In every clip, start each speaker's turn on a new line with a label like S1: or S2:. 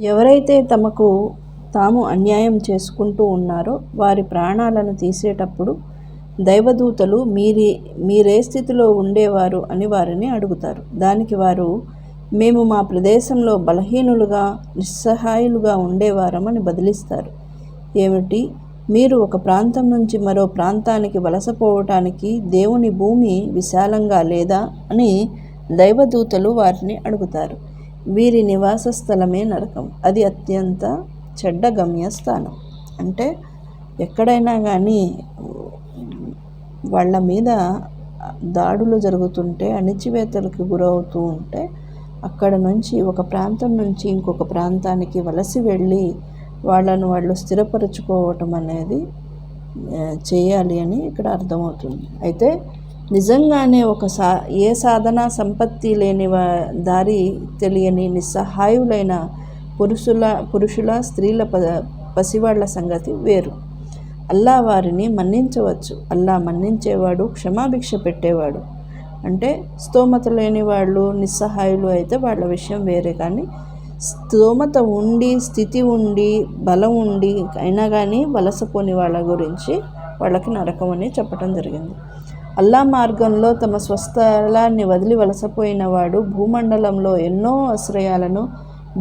S1: ఎవరైతే తమకు తాము అన్యాయం చేసుకుంటూ ఉన్నారో వారి ప్రాణాలను తీసేటప్పుడు దైవదూతలు మీరే స్థితిలో ఉండేవారు అని వారిని అడుగుతారు. దానికి వారు, మేము మా ప్రదేశంలో బలహీనులుగా నిస్సహాయులుగా ఉండేవారమని బదిలిస్తారు. ఏమిటి, మీరు ఒక ప్రాంతం నుంచి మరో ప్రాంతానికి వలసపోవటానికి దేవుని భూమి విశాలంగా లేదా అని దైవదూతలు వారిని అడుగుతారు. వీరి నివాస స్థలమే నరకం, అది అత్యంత చెడ్డ గమ్యస్థానం. అంటే ఎక్కడైనా కానీ వాళ్ళ మీద దాడులు జరుగుతుంటే, అణిచివేతలకు గురవుతూ ఉంటే అక్కడ నుంచి ఒక ప్రాంతం నుంచి ఇంకొక ప్రాంతానికి వలసి వెళ్ళి వాళ్ళు స్థిరపరచుకోవటం అనేది చేయాలి అని ఇక్కడ అర్థమవుతుంది. అయితే నిజంగానే ఏ సాధన సంపత్తి లేని దారి తెలియని నిస్సహాయులైన పురుషుల స్త్రీల పసివాళ్ల సంగతి వేరు. అల్లా వారిని మన్నించవచ్చు. అల్లా మన్నించేవాడు, క్షమాభిక్ష పెట్టేవాడు. అంటే స్తోమత లేని వాళ్ళు, నిస్సహాయులు అయితే వాళ్ళ విషయం వేరే. కానీ స్తోమత ఉండి, స్థితి ఉండి, బలం ఉండి అయినా కానీ వలసపోని వాళ్ళ గురించి వాళ్ళకి నరకం అని చెప్పడం జరిగింది. అల్లా మార్గంలో తమ స్వస్థలాన్ని వదిలి వలసపోయిన వాడు భూమండలంలో ఎన్నో ఆశ్రయాలను,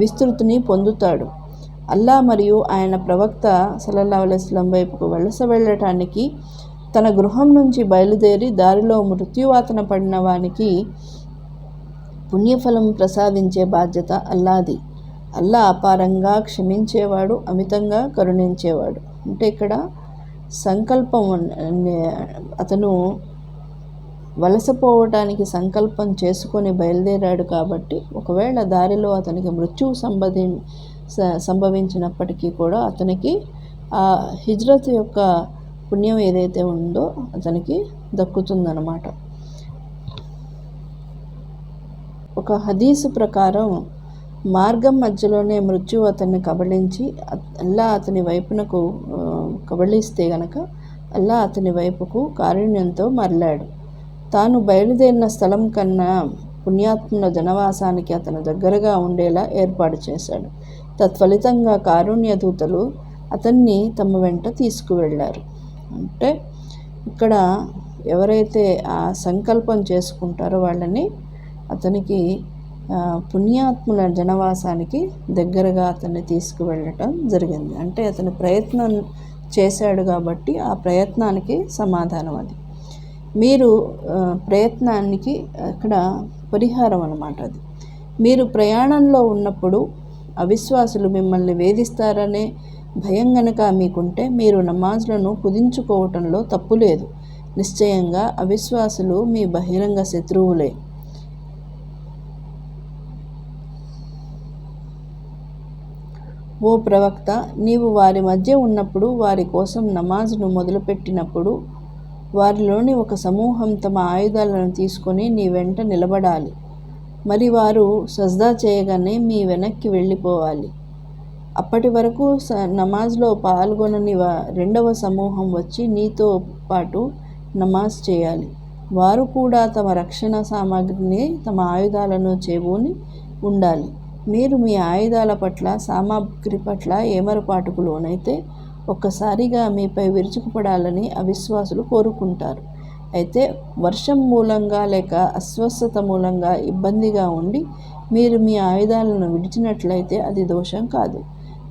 S1: విస్తృతిని పొందుతాడు. అల్లా మరియు ఆయన ప్రవక్త సల్లల్లాహు అలైహి వసల్లం వైపుకు వలస వెళ్ళటానికి తన గృహం నుంచి బయలుదేరి దారిలో మృత్యువాతన పడిన వానికి పుణ్యఫలం ప్రసాదించే బాధ్యత అల్లాది. అల్లా అపారంగా క్షమించేవాడు, అమితంగా కరుణించేవాడు. అంటే ఇక్కడ సంకల్పం, అతను వలసపోవటానికి సంకల్పం చేసుకొని బయలుదేరాడు కాబట్టి ఒకవేళ దారిలో అతనికి మృత్యువు సంభవించినప్పటికీ కూడా అతనికి ఆ హిజ్రత్ యొక్క పుణ్యం ఏదైతే ఉందో అతనికి దక్కుతుందన్నమాట. ఒక హదీసు ప్రకారం మార్గం మధ్యలోనే మృత్యువు అతన్ని కబళించి అల్లా అతని వైపునకు కబళిస్తే గనక అల్లా అతని వైపుకు కారుణ్యంతో మరలాడు. తాను బయలుదేరిన స్థలం కన్నా పుణ్యాత్ముల జనవాసానికి అతను దగ్గరగా ఉండేలా ఏర్పాటు చేశాడు. తత్ఫలితంగా కారుణ్య దూతలు అతన్ని తమ వెంట తీసుకువెళ్ళారు. అంటే ఇక్కడ ఎవరైతే ఆ సంకల్పం చేసుకుంటారో వాళ్ళని అతనికి పుణ్యాత్ముల జనవాసానికి దగ్గరగా అతన్ని తీసుకువెళ్ళటం జరిగింది. అంటే అతను ప్రయత్నం చేశాడు కాబట్టి ఆ ప్రయత్నానికి సమాధానం అది. మీరు ప్రయత్నానికి అక్కడ పరిహారం అన్నమాట అది. మీరు ప్రయాణంలో ఉన్నప్పుడు అవిశ్వాసులు మిమ్మల్ని వేధిస్తారనే భయం గనక మీకుంటే మీరు నమాజ్లను కుదించుకోవటంలో తప్పు లేదు. నిశ్చయంగా అవిశ్వాసులు మీ బహిరంగ శత్రువులే. ఓ ప్రవక్త, నీవు వారి మధ్య ఉన్నప్పుడు, వారి కోసం నమాజ్ను మొదలుపెట్టినప్పుడు వారిలోని ఒక సమూహం తమ ఆయుధాలను తీసుకొని నీ వెంట నిలబడాలి. మరి వారు సజ్దా చేయగానే మీ వెనక్కి వెళ్ళిపోవాలి. అప్పటి వరకు నమాజ్లో పాల్గొనని రెండవ సమూహం వచ్చి నీతో పాటు నమాజ్ చేయాలి. వారు కూడా తమ రక్షణ సామాగ్రిని, తమ ఆయుధాలను చేబూని ఉండాలి. మీరు మీ ఆయుధాల పట్ల, సామాగ్రి పట్ల ఏమరపాటుకు లోనైతే ఒక్కసారిగా మీపై విరుచుకుపడాలని అవిశ్వాసులు కోరుకుంటారు. అయితే వర్షం మూలంగా లేక అస్వస్థత మూలంగా ఇబ్బందిగా ఉండి మీరు మీ ఆయుధాలను విడిచినట్లయితే అది దోషం కాదు.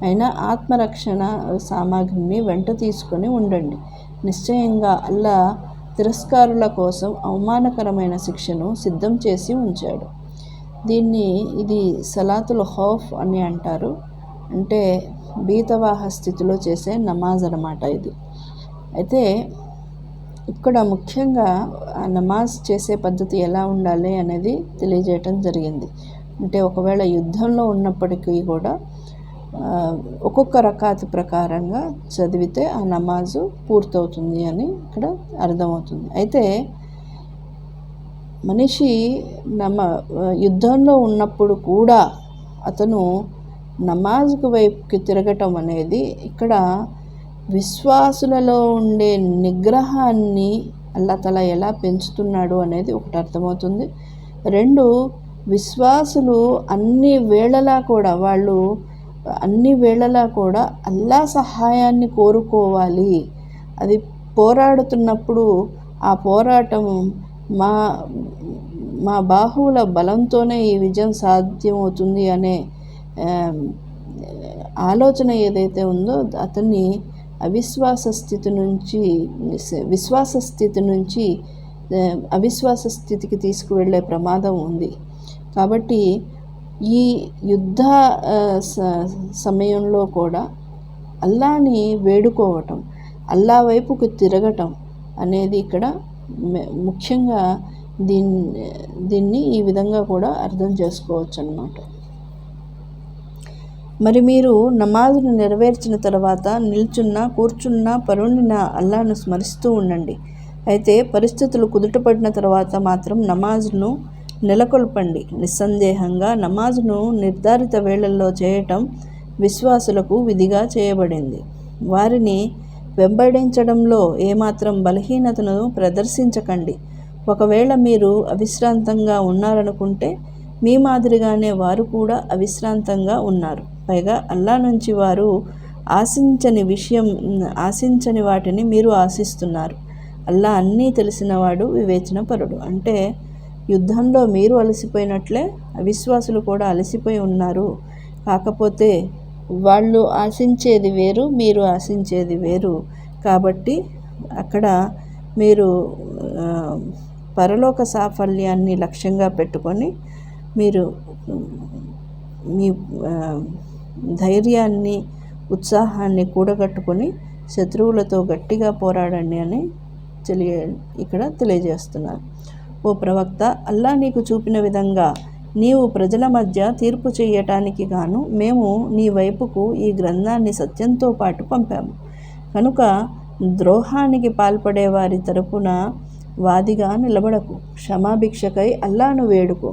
S1: అయినా ఆత్మరక్షణ సామాగ్రిని వెంట తీసుకొని ఉండండి. నిశ్చయంగా అల్లా తిరస్కారుల కోసం అవమానకరమైన శిక్షను సిద్ధం చేసి ఉంచాడు. ఇది సలాతుల్ ఖౌఫ్ అని అంటారు. అంటే భీతవాహ స్థితిలో చేసే నమాజ్ అన్నమాట ఇది. అయితే ఇక్కడ ముఖ్యంగా నమాజ్ చేసే పద్ధతి ఎలా ఉండాలి అనేది తెలియజేయటం జరిగింది. అంటే ఒకవేళ యుద్ధంలో ఉన్నప్పటికీ కూడా ఒక్కొక్క రకాతు ప్రకారంగా చదివితే ఆ నమాజు పూర్తవుతుంది అని ఇక్కడ అర్థమవుతుంది. అయితే మనిషి యుద్ధంలో ఉన్నప్పుడు కూడా అతను నమాజ్కు వైపుకి తిరగటం అనేది ఇక్కడ విశ్వాసులలో ఉండే నిగ్రహాన్ని అల్లాహ్ తఆలా ఎలా పెంచుతున్నాడు అనేది ఒకటి అన్ని వేళలా కూడా అల్లా సహాయాన్ని కోరుకోవాలి. అది పోరాడుతున్నప్పుడు ఆ పోరాటం మా మా బాహువుల బలంతోనే ఈ విజయం సాధ్యమవుతుంది అనే ఆలోచన ఏదైతే ఉందో అతన్ని విశ్వాస స్థితి నుంచి అవిశ్వాస స్థితికి తీసుకువెళ్ళే ప్రమాదం ఉంది. కాబట్టి ఈ యుద్ధ సమయంలో కూడా అల్లాని వేడుకోవటం, అల్లా వైపుకు తిరగటం అనేది ఇక్కడ ముఖ్యంగా దీన్ని ఈ విధంగా కూడా అర్థం చేసుకోవచ్చు అన్నమాట. మరి మీరు నమాజును నెరవేర్చిన తర్వాత నిల్చున్నా కూర్చున్నా పరుండినా అల్లాను స్మరిస్తూ ఉండండి. అయితే పరిస్థితులు కుదుటపడిన తర్వాత మాత్రం నమాజును నెలకొల్పండి. నిస్సందేహంగా నమాజును నిర్ధారిత వేళల్లో చేయటం విశ్వాసులకు విధిగా చేయబడింది. వారిని వెంబడించడంలో ఏమాత్రం బలహీనతను ప్రదర్శించకండి. ఒకవేళ మీరు అవిశ్రాంతంగా ఉన్నారనుకుంటే మీ మాదిరిగానే వారు కూడా అవిశ్రాంతంగా ఉన్నారు. పైగా అల్లా నుంచి వారు ఆశించని వాటిని మీరు ఆశిస్తున్నారు. అల్లా అన్నీ తెలిసినవాడు, వివేచనపరుడు. అంటే యుద్ధంలో మీరు అలసిపోయినట్లే అవిశ్వాసులు కూడా అలసిపోయి ఉన్నారు. కాకపోతే వాళ్ళు ఆశించేది వేరు, మీరు ఆశించేది వేరు. కాబట్టి అక్కడ మీరు పరలోక సాఫల్యాన్ని లక్ష్యంగా పెట్టుకొని మీరు మీ ధైర్యాన్ని, ఉత్సాహాన్ని కూడగట్టుకొని శత్రువులతో గట్టిగా పోరాడండి అని ఇక్కడ తెలియజేస్తున్నారు. ఓ ప్రవక్త, అల్లా నీకు చూపిన విధంగా నీవు ప్రజల మధ్య తీర్పు చేయటానికి గాను మేము నీ వైపుకు ఈ గ్రంథాన్ని సత్యంతో పాటు పంపాము. కనుక ద్రోహానికి పాల్పడే వారి తరపున వాదిగా నిలబడకు. క్షమాభిక్షకై అల్లాను వేడుకో.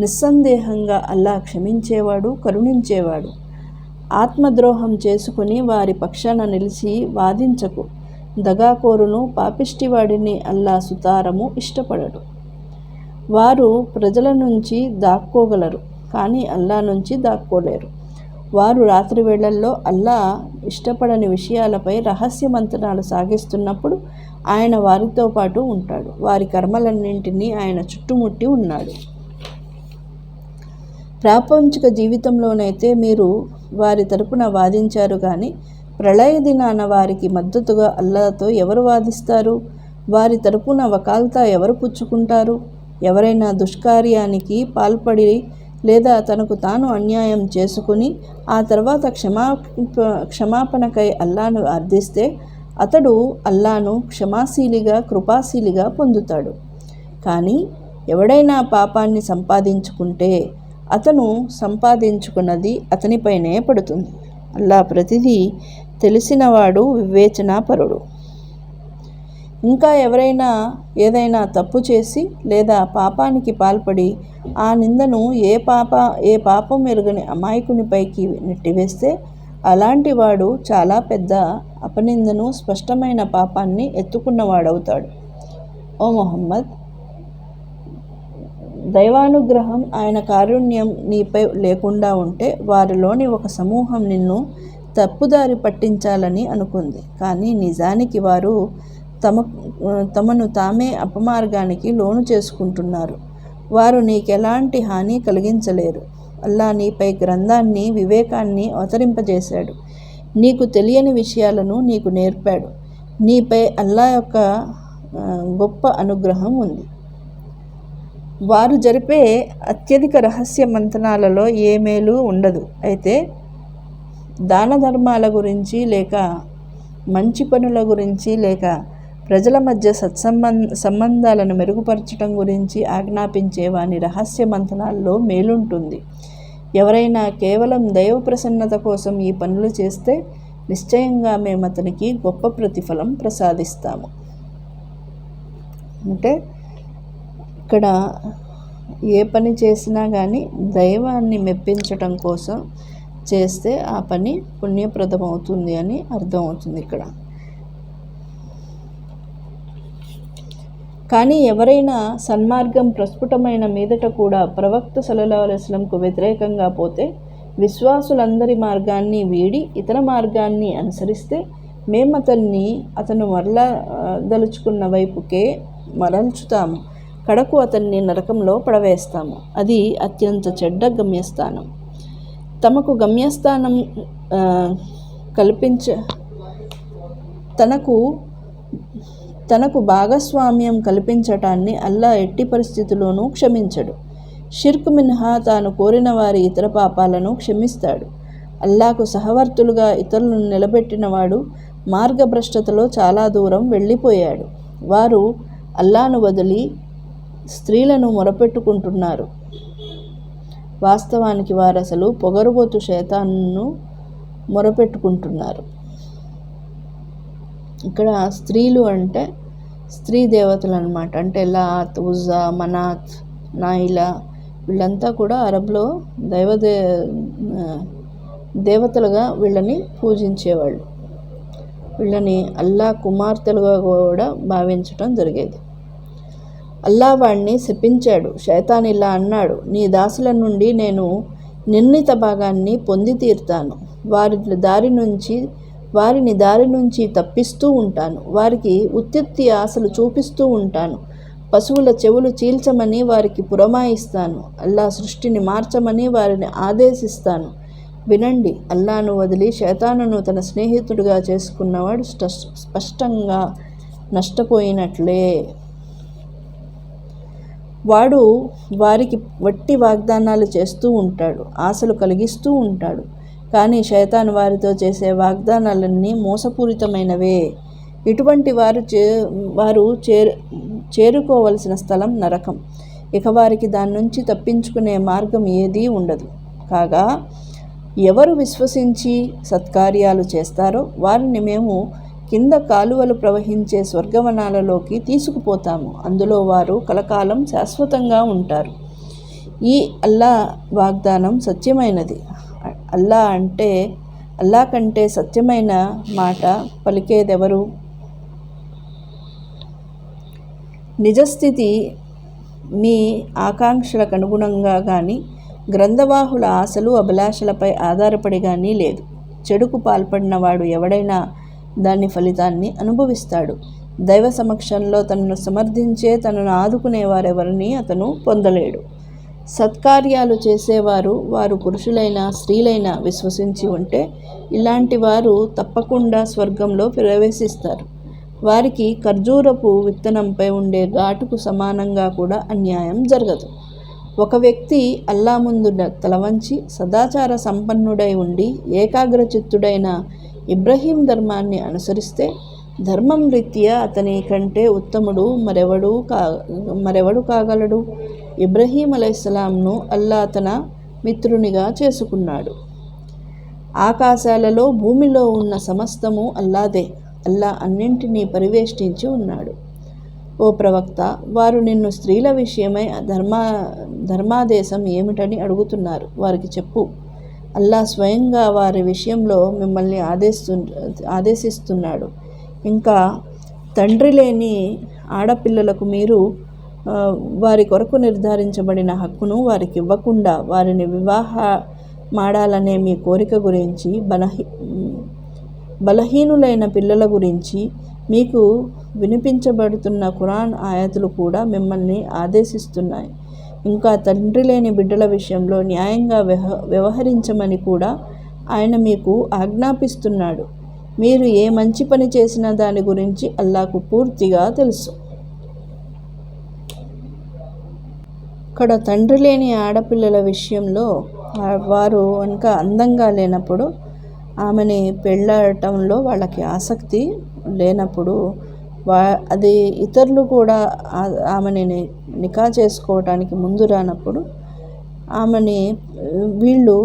S1: నిస్సందేహంగా అల్లా క్షమించేవాడు, కరుణించేవాడు. ఆత్మద్రోహం చేసుకుని వారి పక్షాన నిలిచి వాదించకు. దగాకోరును, పాపిష్టివాడిని అల్లా సుతారము ఇష్టపడడు. వారు ప్రజల నుంచి దాక్కోగలరు, కానీ అల్లా నుంచి దాక్కోలేరు. వారు రాత్రి వేళల్లో అల్లా ఇష్టపడని విషయాలపై రహస్య మంతనాలు సాగిస్తున్నప్పుడు ఆయన వారితో పాటు ఉంటాడు. వారి కర్మలన్నింటినీ ఆయన చుట్టుముట్టి ఉన్నాడు. ప్రాపంచిక జీవితంలోనైతే మీరు వారి తరపున వాదించారు, కానీ ప్రళయ దినాన వారికి మద్దతుగా అల్లాతో ఎవరు వాదిస్తారు? వారి తరపున వకాల్తా ఎవరు పుచ్చుకుంటారు? ఎవరైనా దుష్కార్యానికి పాల్పడి లేదా తనకు తాను అన్యాయం చేసుకుని ఆ తర్వాత క్షమాపణకై అల్లాను అర్థిస్తే అతడు అల్లాను క్షమాశీలిగా, కృపాశీలిగా పొందుతాడు. కానీ ఎవడైనా పాపాన్ని సంపాదించుకుంటే అతను సంపాదించుకున్నది అతనిపైనే పడుతుంది. అల్లా ప్రతిదీ తెలిసినవాడు, వివేచనాపరుడు. ఇంకా ఎవరైనా ఏదైనా తప్పు చేసి లేదా పాపానికి పాల్పడి ఆ నిందను ఏ పాపం ఎరుగని అమాయకునిపైకి నెట్టివేస్తే అలాంటి వాడు చాలా పెద్ద అపనిందను, స్పష్టమైన పాపాన్ని ఎత్తుకున్నవాడవుతాడు. ఓ ముహమ్మద్, దైవానుగ్రహం, ఆయన కారుణ్యం నీపై లేకుండా ఉంటే వారిలోని ఒక సమూహం నిన్ను తప్పుదారి పట్టించాలని అనుకుంది. కానీ నిజానికి వారు తమను తామే అపమార్గానికి లోను చేసుకుంటున్నారు. వారు నీకెలాంటి హాని కలిగించలేరు. అల్లా నీపై గ్రంథాన్ని, వివేకాన్ని అవతరింపజేశాడు. నీకు తెలియని విషయాలను నీకు నేర్పాడు. నీపై అల్లా యొక్క గొప్ప అనుగ్రహం ఉంది. వారు జరిపే అత్యధిక రహస్య మంతనాలలో ఏ మేలు ఉండదు. అయితే దాన ధర్మాల గురించి లేక మంచి పనుల గురించి లేక ప్రజల మధ్య సంబంధాలను మెరుగుపరచడం గురించి ఆజ్ఞాపించే వాని రహస్య మంతనాల్లో మేలుంటుంది. ఎవరైనా కేవలం దైవ ప్రసన్నత కోసం ఈ పనులు చేస్తే నిశ్చయంగా మేము అతనికి గొప్ప ప్రతిఫలం ప్రసాదిస్తాము. అంటే ఇక్కడ ఏ పని చేసినా కానీ దైవాన్ని మెప్పించటం కోసం చేస్తే ఆ పని పుణ్యప్రదమవుతుంది అని అర్థమవుతుంది ఇక్కడ. కానీ ఎవరైనా సన్మార్గం ప్రస్ఫుటమైన మీదట కూడా ప్రవక్త సల్లల్లాహు అలైహి వసల్లంకు వ్యతిరేకంగా పోతే విశ్వాసులందరి మార్గాన్ని వీడి ఇతర మార్గాన్ని అనుసరిస్తే మేము అతను మరలదలుచుకున్న వైపుకే మరల్చుతాము. కడకు అతన్ని నరకంలో పడవేస్తాము. అది అత్యంత చెడ్డ గమ్యస్థానం. తమకు గమ్యస్థానం తనకు భాగస్వామ్యం కల్పించటాన్ని అల్లా ఎట్టి పరిస్థితుల్లోనూ క్షమించడు. షిర్క్ మినహా తాను కోరిన వారి ఇతర పాపాలను క్షమిస్తాడు. అల్లాకు సహవర్తులుగా ఇతరులను నిలబెట్టినవాడు మార్గభ్రష్టతలో చాలా దూరం వెళ్ళిపోయాడు. వారు అల్లాను వదిలి స్త్రీలను మొరపెట్టుకుంటున్నారు. వాస్తవానికి వారు అసలు పొగరుబోతు శైతానును మొరపెట్టుకుంటున్నారు. ఇక్కడ స్త్రీలు అంటే స్త్రీ దేవతలు అన్నమాట. అంటే లాత్, ఉజ్జా, మనాత్, నాయిలా వీళ్ళంతా కూడా అరబ్లో దేవతలుగా వీళ్ళని పూజించేవాళ్ళు. వీళ్ళని అల్లా కుమార్తెలుగా కూడా భావించటం జరిగేది. అల్లా వాడిని శపించాడు. శైతాన్ ఇలా అన్నాడు, నీ దాసుల నుండి నేను నిర్ణీత భాగాన్ని పొంది తీరుతాను. వారిని దారి నుంచి తప్పిస్తూ ఉంటాను. వారికి ఉత్తిత్తి ఆశలు చూపిస్తూ ఉంటాను. పశువుల చెవులు చీల్చమని వారికి పురమాయిస్తాను. అల్లా సృష్టిని మార్చమని వారిని ఆదేశిస్తాను. వినండి, అల్లాను వదిలి శైతానును తన స్నేహితుడిగా చేసుకున్నవాడు స్పష్టంగా నష్టపోయినట్లే. వాడు వారికి వట్టి వాగ్దానాలు చేస్తూ ఉంటాడు, ఆశలు కలిగిస్తూ ఉంటాడు. కానీ శైతాను వారితో చేసే వాగ్దానాలన్నీ మోసపూరితమైనవే. ఇటువంటి వారు చేరుకోవలసిన స్థలం నరకం. ఇక వారికి దాని నుంచి తప్పించుకునే మార్గం ఏదీ ఉండదు. కాగా ఎవరు విశ్వసించి సత్కార్యాలు చేస్తారో వారిని మేము కింద కాలువలు ప్రవహించే స్వర్గవనాలలోకి తీసుకుపోతాము. అందులో వారు కలకాలం శాశ్వతంగా ఉంటారు. ఈ అల్లా వాగ్దానం సత్యమైనది. అల్లా కంటే సత్యమైన మాట పలికేదెవరు? నిజస్థితి మీ ఆకాంక్షలకు అనుగుణంగా కానీ గ్రంథవాహుల ఆశలు అభిలాషలపై ఆధారపడి కానీ లేదు. చెడుకు పాల్పడినవాడు ఎవడైనా దాని ఫలితాన్ని అనుభవిస్తాడు. దైవ సమక్షంలో తనను సమర్థించే, తనను ఆదుకునేవారెవరిని అతను పొందలేడు. సత్కార్యాలు చేసేవారు, వారు పురుషులైనా స్త్రీలైనా విశ్వసించి ఉంటే ఇలాంటి వారు తప్పకుండా స్వర్గంలో ప్రవేశిస్తారు. వారికి ఖర్జూరపు విత్తనంపై ఉండే ఘాటుకు సమానంగా కూడా అన్యాయం జరగదు. ఒక వ్యక్తి అల్లా ముందు తలవంచి సదాచార సంపన్నుడై ఉండి ఏకాగ్రచిత్తుడైన ఇబ్రహీం ధర్మాన్ని అనుసరిస్తే ధర్మం రీత్యా అతని కంటే ఉత్తముడు మరెవడు కాగలడు? ఇబ్రహీం అలైహిస్సలాంను అల్లా తన మిత్రునిగా చేసుకున్నాడు. ఆకాశాలలో భూమిలో ఉన్న సమస్తము అల్లాదే. అల్లా అన్నింటినీ పరివేష్టించి ఉన్నాడు. ఓ ప్రవక్త, వారు నిన్ను స్త్రీల విషయమై ధర్మాదేశం ఏమిటని అడుగుతున్నారు. వారికి చెప్పు, అల్లా స్వయంగా వారి విషయంలో మిమ్మల్ని ఆదేశిస్తున్నాడు. ఇంకా తండ్రి లేని ఆడపిల్లలకు మీరు వారి కొరకు నిర్ధారించబడిన హక్కును వారికి ఇవ్వకుండా వారిని వివాహమాడాలనే మీ కోరిక గురించి, బలహీనులైన పిల్లల గురించి మీకు వినిపించబడుతున్న ఖురాన్ ఆయతులు కూడా మిమ్మల్ని ఆదేశిస్తున్నాయి. ఇంకా తండ్రి లేని బిడ్డల విషయంలో న్యాయంగా వ్యవహరించమని కూడా ఆయన మీకు ఆజ్ఞాపిస్తున్నాడు. మీరు ఏ మంచి పని చేసినా దాని గురించి అల్లాకు పూర్తిగా తెలుసు. ఇక్కడ తండ్రి లేని ఆడపిల్లల విషయంలో వారు కనుక అందంగా లేనప్పుడు, ఆమెని పెళ్ళాడటంలో వాళ్ళకి ఆసక్తి లేనప్పుడు, అది ఇతరులు కూడా ఆమెని నికా చేసుకోవటానికి ముందు రానప్పుడు ఆమెని వీళ్ళు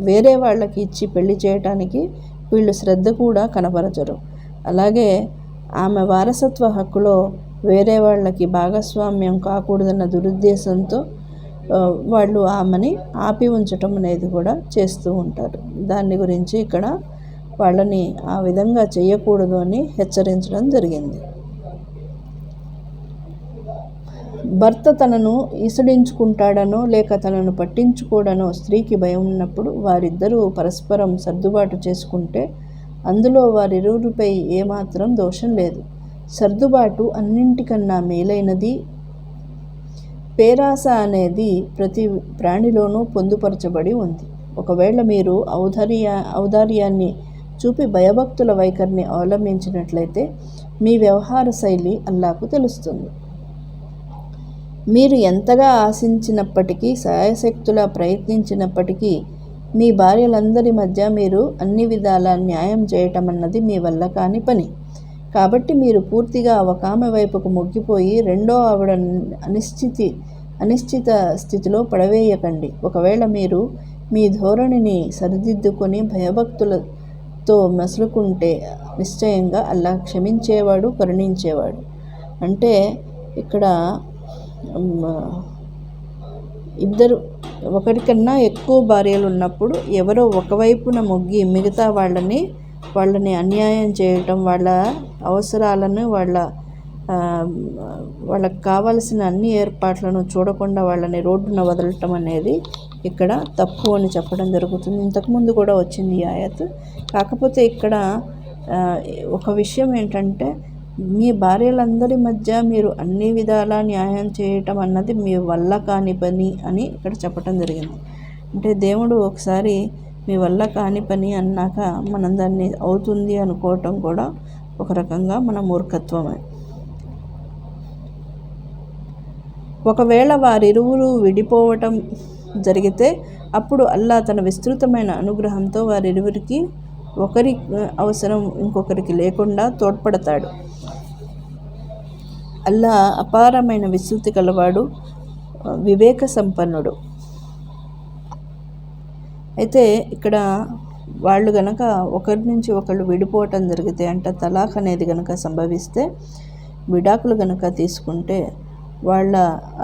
S1: వేరే వాళ్ళకి ఇచ్చి పెళ్లి చేయటానికి వీళ్ళు శ్రద్ధ కూడా కనపరచరు. అలాగే ఆమె వారసత్వ హక్కులో వేరే వాళ్ళకి భాగస్వామ్యం కాకూడదన్న దురుద్దేశంతో వాళ్ళు ఆమెని ఆపి ఉంచటం అనేది కూడా చేస్తూ ఉంటారు. దాని గురించి ఇక్కడ వాళ్ళని ఆ విధంగా చేయకూడదు అని హెచ్చరించడం జరిగింది. భర్త తనను ఈసడించుకుంటాడనో లేక తనను పట్టించుకోడనో స్త్రీకి భయం ఉన్నప్పుడు వారిద్దరూ పరస్పరం సర్దుబాటు చేసుకుంటే అందులో వారిరువురిపై ఏమాత్రం దోషం లేదు. సర్దుబాటు అన్నింటికన్నా మేలైనది. పేరాస అనేది ప్రతి ప్రాణిలోనూ పొందుపరచబడి ఉంది. ఒకవేళ మీరు ఔదార్యాన్ని చూపి భయభక్తుల వైఖరిని అవలంబించినట్లయితే మీ వ్యవహార శైలి అల్లాకు తెలుస్తుంది. మీరు ఎంతగా ఆశించినప్పటికీ, శాయశక్తులా ప్రయత్నించినప్పటికీ మీ భార్యలందరి మధ్య మీరు అన్ని విధాలా న్యాయం చేయటం అన్నది మీ వల్ల కాని పని. కాబట్టి మీరు పూర్తిగా ఒకఆమె వైపుకు మొగ్గిపోయి రెండో ఆవిడ అనిశ్చిత స్థితిలో పడవేయకండి. ఒకవేళ మీరు మీ ధోరణిని సరిదిద్దుకొని భయభక్తులతో మసులుకుంటే నిశ్చయంగా అల్లా క్షమించేవాడు, కరుణించేవాడు. అంటే ఇక్కడ ఒకరికన్నా ఎక్కువ భార్యలు ఉన్నప్పుడు ఎవరో ఒకవైపున మొగ్గి మిగతా వాళ్ళని అన్యాయం చేయటం, వాళ్ళ అవసరాలను, వాళ్ళకు కావలసిన అన్ని ఏర్పాట్లను చూడకుండా వాళ్ళని రోడ్డున వదలటం అనేది ఇక్కడ తప్పు అని చెప్పడం జరుగుతుంది. ఇంతకుముందు కూడా వచ్చింది ఈ ఆయత్. కాకపోతే ఇక్కడ ఒక విషయం ఏంటంటే, మీ భార్యలందరి మధ్య మీరు అన్ని విధాలా న్యాయం చేయటం అన్నది మీ వల్ల కాని పని అని ఇక్కడ చెప్పటం జరిగింది. అంటే దేవుడు ఒకసారి మీ వల్ల కాని పని అన్నాక మనం దాన్ని అవుతుంది అనుకోవటం కూడా ఒక రకంగా మన మూర్ఖత్వమే. ఒకవేళ వారిరువురు విడిపోవటం జరిగితే అప్పుడు అల్లా తన విస్తృతమైన అనుగ్రహంతో వారిరువురికి ఒకరి అవసరం ఇంకొకరికి లేకుండా తోడ్పడతాడు. అల్లా అపారమైన విస్తృతి కలవాడు, వివేక సంపన్నుడు. అయితే ఇక్కడ వాళ్ళు గనక ఒకరి నుంచి ఒకళ్ళు విడిపోవటం జరిగితే, అంటే తలాక్ అనేది గనక సంభవిస్తే, విడాకులు గనక తీసుకుంటే వాళ్ళ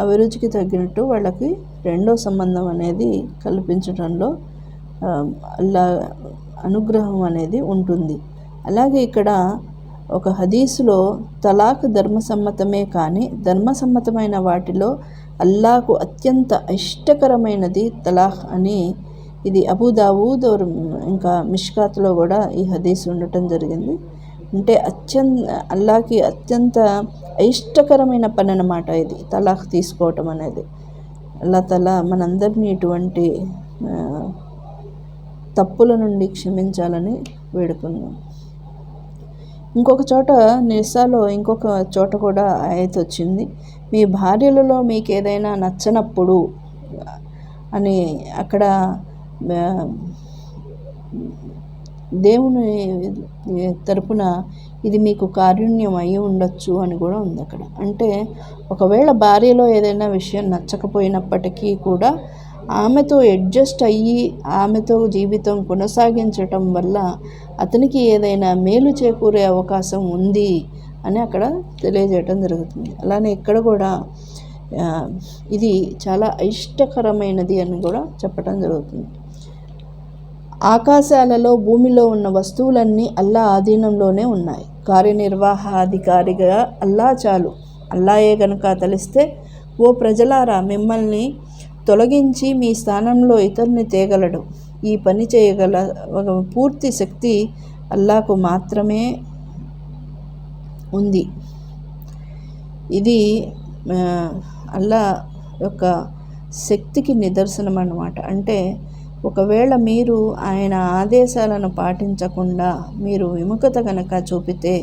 S1: అభిరుచికి తగ్గినట్టు వాళ్ళకి రెండో సంబంధం అనేది కల్పించడంలో అల్లా అనుగ్రహం అనేది ఉంటుంది. అలాగే ఇక్కడ ఒక హదీసులో తలాక్ ధర్మసమ్మతమే కానీ ధర్మసమ్మతమైన వాటిలో అల్లాకు అత్యంత ఇష్టకరమైనది తలాక్ అని, ఇది అబూ దావూద్ ఇంకా మిష్కాత్లో కూడా ఈ హదీస్ ఉండటం జరిగింది. అంటే అల్లాకి అత్యంత అయిష్టకరమైన పని అన్నమాట ఇది తలాక్ తీసుకోవటం అనేది. అల్లా తఆలా మనందరినీ ఇటువంటి తప్పుల నుండి క్షమించాలని వేడుకున్నాం. ఇంకొక చోట నిసాలో ఇంకొక చోట కూడా ఆయత్ వచ్చింది, మీ భార్యలలో మీకు ఏదైనా నచ్చనప్పుడు అని. అక్కడ దేవుని తరపున ఇది మీకు కారుణ్యం అయి ఉండొచ్చు అని కూడా ఉంది అక్కడ. అంటే ఒకవేళ భార్యలో ఏదైనా విషయం నచ్చకపోయినప్పటికీ కూడా ఆమెతో అడ్జస్ట్ అయ్యి ఆమెతో జీవితం కొనసాగించటం వల్ల అతనికి ఏదైనా మేలు చేకూరే అవకాశం ఉంది అని అక్కడ తెలియజేయటం జరుగుతుంది. అలానే ఇక్కడ కూడా ఇది చాలా ఇష్టకరమైనది అని కూడా చెప్పటం జరుగుతుంది. ఆకాశాలలో భూమిలో ఉన్న వస్తువులన్నీ అల్లా ఆధీనంలోనే ఉన్నాయి. కార్యనిర్వాహాధికారిగా అల్లా చాలు. అల్లాయే గనుక తలిస్తే, ఓ ప్రజలారా, మిమ్మల్ని తొలగించి మీ స్థానంలో ఇతరుని తేగలడు. ఈ పని చేయగల పూర్తి శక్తి అల్లాకు మాత్రమే ఉంది. ఇది అల్లా యొక్క శక్తికి నిదర్శనం అన్నమాట. అంటే ఒకవేళ మీరు ఆయన ఆదేశాలను పాటించకుండా మీరు విముఖత కనుక చూపితే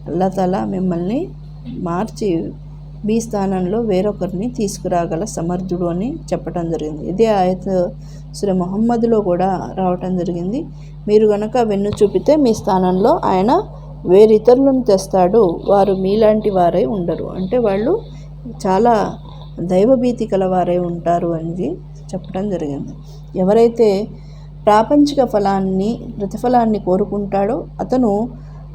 S1: అల్లా తఆలా మిమ్మల్ని మార్చి మీ స్థానంలో వేరొకరిని తీసుకురాగల సమర్థుడు అని చెప్పడం జరిగింది. ఇదే ఆయత్ సూరా ముహమ్మద్లో కూడా రావటం జరిగింది. మీరు కనుక వెన్ను చూపితే మీ స్థానంలో ఆయన వేరితరులను తెస్తాడు, వారు మీలాంటి వారై ఉండరు. అంటే వాళ్ళు చాలా దైవభీతి కలవారై ఉంటారు అని చెప్పడం జరిగింది. ఎవరైతే ప్రాపంచిక ప్రతిఫలాన్ని కోరుకుంటాడో అతను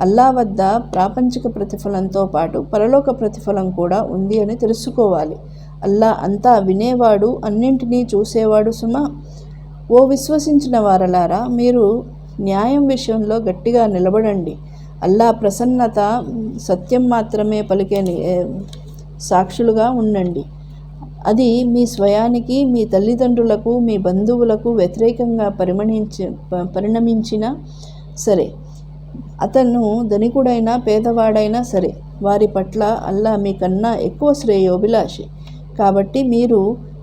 S1: అల్లా వద్ద ప్రాపంచిక ప్రతిఫలంతో పాటు పరలోక ప్రతిఫలం కూడా ఉంది అని తెలుసుకోవాలి. అల్లా అంతా వినేవాడు, అన్నింటినీ చూసేవాడు సుమా. ఓ విశ్వసించిన వారలారా, మీరు న్యాయం విషయంలో గట్టిగా నిలబడండి. అల్లా ప్రసన్నత సత్యం మాత్రమే సాక్షులుగా ఉండండి. అది మీ స్వయానికి, మీ తల్లిదండ్రులకు, మీ బంధువులకు వ్యతిరేకంగా పరిణమించినా సరే, అతను ధనికుడైనా పేదవాడైనా సరే, వారి పట్ల అల్లా మీకన్నా ఎక్కువ శ్రేయోభిలాషి. కాబట్టి మీరు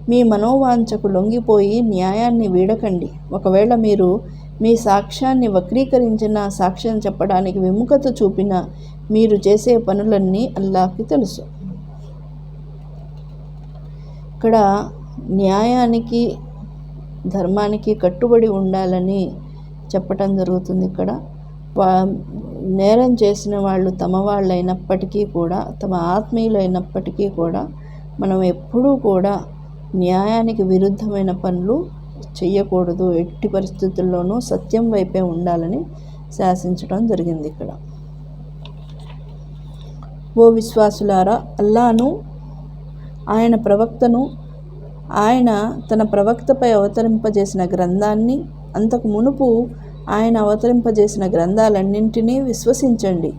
S1: మీ మనోవాంఛకు లొంగిపోయి న్యాయాన్ని వీడకండి. ఒకవేళ మీరు మీ సాక్ష్యాన్ని వక్రీకరించిన, సాక్ష్యం చెప్పడానికి విముఖత చూపిన, మీరు చేసే పనులన్నీ అల్లాహ్కి తెలుసు. ఇక్కడ న్యాయానికి, ధర్మానికి కట్టుబడి ఉండాలని చెప్పటం జరుగుతుంది. ఇక్కడ నేరం చేసిన వాళ్ళు తమ వాళ్ళైనప్పటికీ కూడా, తమ ఆత్మీయులైనప్పటికీ కూడా, మనం ఎప్పుడూ కూడా న్యాయానికి విరుద్ధమైన పనులు చెయ్యకూడదు. ఎట్టి పరిస్థితుల్లోనూ సత్యం వైపే ఉండాలని శాసించడం జరిగింది. ఇక్కడ ఓ విశ్వాసులారా, అల్లాను, ఆయన ప్రవక్తను, ఆయన తన ప్రవక్తపై అవతరింపజేసిన గ్రంథాన్ని, అంతకు మునుపు ఆయన అవతరింపజేసిన గ్రంథాలన్నింటినీ విశ్వసించండి.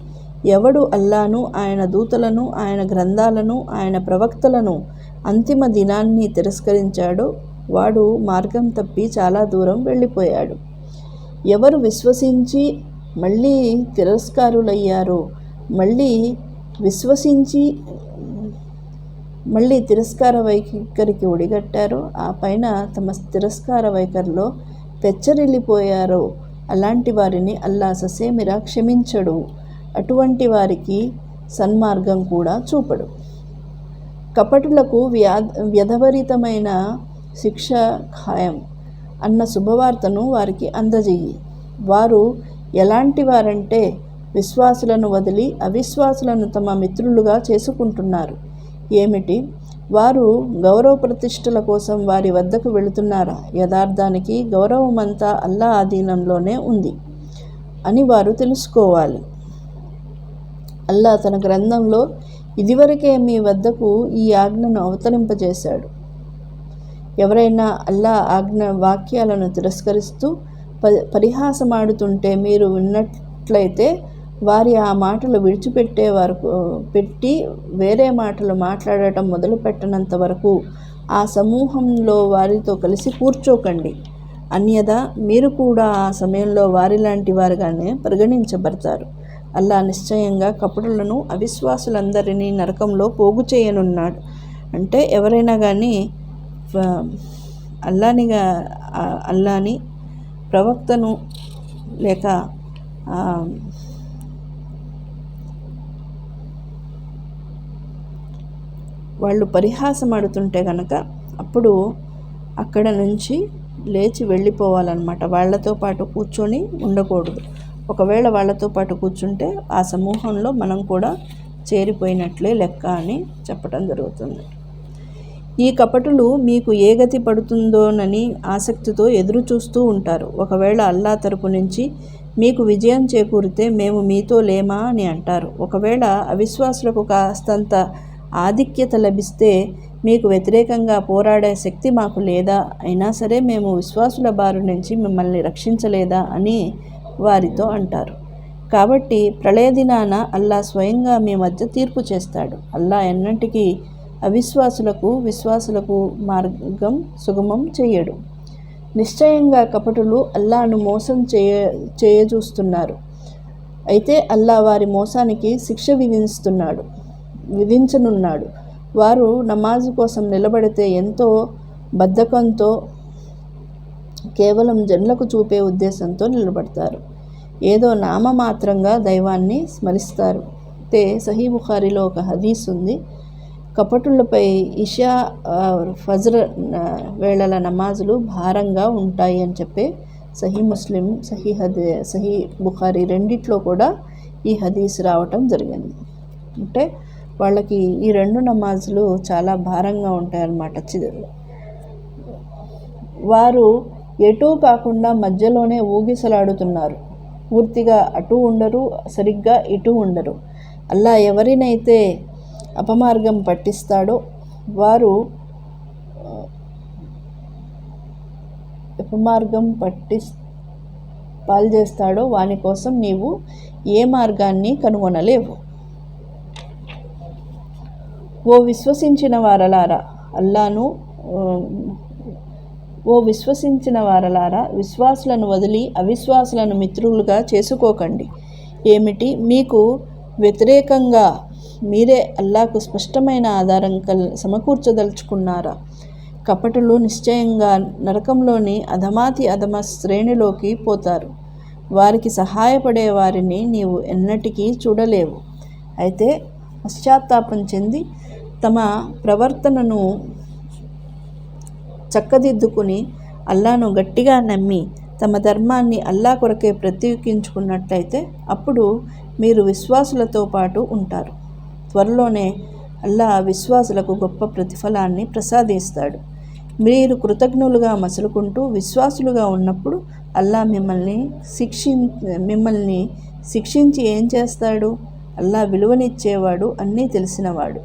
S1: ఎవడు అల్లాను, ఆయన దూతలను, ఆయన గ్రంథాలను, ఆయన ప్రవక్తలను, అంతిమ దినాన్ని తిరస్కరించాడో వాడు మార్గం తప్పి చాలా దూరం వెళ్ళిపోయాడు. ఎవరు విశ్వసించి మళ్ళీ తిరస్కారులయ్యారో, మళ్ళీ తిరస్కార వైఖరికి ఒడిగట్టారో, ఆ పైన తమ తిరస్కార వైఖరిలో పెచ్చరిల్లిపోయారో, అలాంటి వారిని అల్లా ససేమిరా క్షమించడు. అటువంటి వారికి సన్మార్గం కూడా చూపడు. కపటులకు వ్యధభరితమైన శిక్ష ఖాయం అన్న శుభవార్తను వారికి అందజేయి. వారు ఎలాంటి వారంటే, విశ్వాసులను వదిలి అవిశ్వాసులను తమ మిత్రులుగా చేసుకుంటున్నారు. ఏమిటి, వారు గౌరవ ప్రతిష్టల కోసం వారి వద్దకు వెళుతున్నారా? యథార్థానికి గౌరవమంతా అల్లా ఆధీనంలోనే ఉంది అని వారు తెలుసుకోవాలి. అల్లా తన గ్రంథంలో ఇదివరకే మీ వద్దకు ఈ ఆజ్ఞను అవతరింపజేశాడు. ఎవరైనా అల్లా ఆజ్ఞ వాక్యాలను తిరస్కరిస్తూ పరిహాసమాడుతుంటే మీరు విన్నట్లయితే, వారి ఆ మాటలు పెట్టి వేరే మాటలు మాట్లాడటం మొదలుపెట్టనంత వరకు ఆ సమూహంలో వారితో కలిసి కూర్చోకండి. అన్యదా మీరు కూడా ఆ సమయంలో వారిలాంటి వారుగానే పరిగణించబడతారు. అల్లా నిశ్చయంగా కపటులను, అవిశ్వాసులందరినీ నరకంలో పోగు చేయనున్నాడు. అంటే ఎవరైనా కానీ అల్లాని ప్రవక్తను లేక వాళ్ళు పరిహాసమాడుతుంటే కనుక అప్పుడు అక్కడ నుంచి లేచి వెళ్ళిపోవాలన్నమాట. వాళ్ళతో పాటు కూర్చొని ఉండకూడదు. ఒకవేళ వాళ్ళతో పాటు కూర్చుంటే ఆ సమూహంలో మనం కూడా చేరిపోయినట్లే లెక్క అని చెప్పడం జరుగుతుంది. ఈ కపటులు మీకు ఏ గతి పడుతుందోనని ఆసక్తితో ఎదురు చూస్తూ ఉంటారు. ఒకవేళ అల్లా తరపు నుంచి మీకు విజయం చేకూరితే మేము మీతో లేమా అని అంటారు. ఒకవేళ అవిశ్వాసులకు కాస్తంత ఆధిక్యత లభిస్తే మీకు వ్యతిరేకంగా పోరాడే శక్తి మాకు లేదా? అయినా సరే మేము విశ్వాసుల బారి నుంచి మిమ్మల్ని రక్షించలేదా అని వారితో అంటారు. కాబట్టి ప్రళయ దినాన అల్లా స్వయంగా మీ మధ్య తీర్పు చేస్తాడు. అల్లా ఎన్నటికీ విశ్వాసులకు మార్గం సుగమం చేయడు. నిశ్చయంగా కపటులు అల్లాను మోసం చేయజూస్తున్నారు. అయితే అల్లా వారి మోసానికి శిక్ష విధించనున్నాడు. వారు నమాజు కోసం నిలబడితే ఎంతో బద్ధకంతో, కేవలం జనులకు చూపే ఉద్దేశంతో నిలబడతారు. ఏదో నామమాత్రంగా దైవాన్ని స్మరిస్తారు. సహీ బుఖారీలో ఒక హదీస్ ఉంది. కపటులపై ఇషా, ఫజ్ర్ వేళల నమాజులు భారంగా ఉంటాయి అని చెప్పే సహీ ముస్లిం, సహీ బుఖారీ రెండిట్లో కూడా ఈ హదీస్ రావటం జరిగింది. అంటే వాళ్ళకి ఈ రెండు నమాజులు చాలా భారంగా ఉంటాయన్నమాట. వారు ఎటూ కాకుండా మధ్యలోనే ఊగిసలాడుతున్నారు. పూర్తిగా అటూ ఉండరు, సరిగ్గా ఇటూ ఉండరు. అల్లా ఎవరినైతే అపమార్గం పట్టిస్తాడో పాల్చేస్తాడో వాని కోసం నీవు ఏ మార్గాన్ని కనుగొనలేవు. ఓ విశ్వసించిన వారలారా విశ్వాసులను వదిలి అవిశ్వాసులను మిత్రులుగా చేసుకోకండి. ఏమిటి, మీకు వ్యతిరేకంగా మీరే అల్లాకు స్పష్టమైన ఆధారం సమకూర్చదలుచుకున్నారా? కపటులు నిశ్చయంగా నరకంలోని అధమాతి అధమ శ్రేణిలోకి పోతారు. వారికి సహాయపడే వారిని నీవు ఎన్నటికీ చూడలేవు. అయితే పశ్చాత్తాపం చెంది తమ ప్రవర్తనను చక్కదిద్దుకుని అల్లాను గట్టిగా నమ్మి తమ ధర్మాన్ని అల్లా కొరకే ప్రత్యేకించుకున్నట్లయితే అప్పుడు మీరు విశ్వాసులతో పాటు ఉంటారు. త్వరలోనే అల్లా విశ్వాసులకు గొప్ప ప్రతిఫలాన్ని ప్రసాదిస్తాడు. మీరు కృతజ్ఞులుగా మసులుకుంటూ విశ్వాసులుగా ఉన్నప్పుడు అల్లా మిమ్మల్ని శిక్షించి ఏం చేస్తాడు? అల్లా విలువనిచ్చేవాడు, అన్నీ తెలిసినవాడు.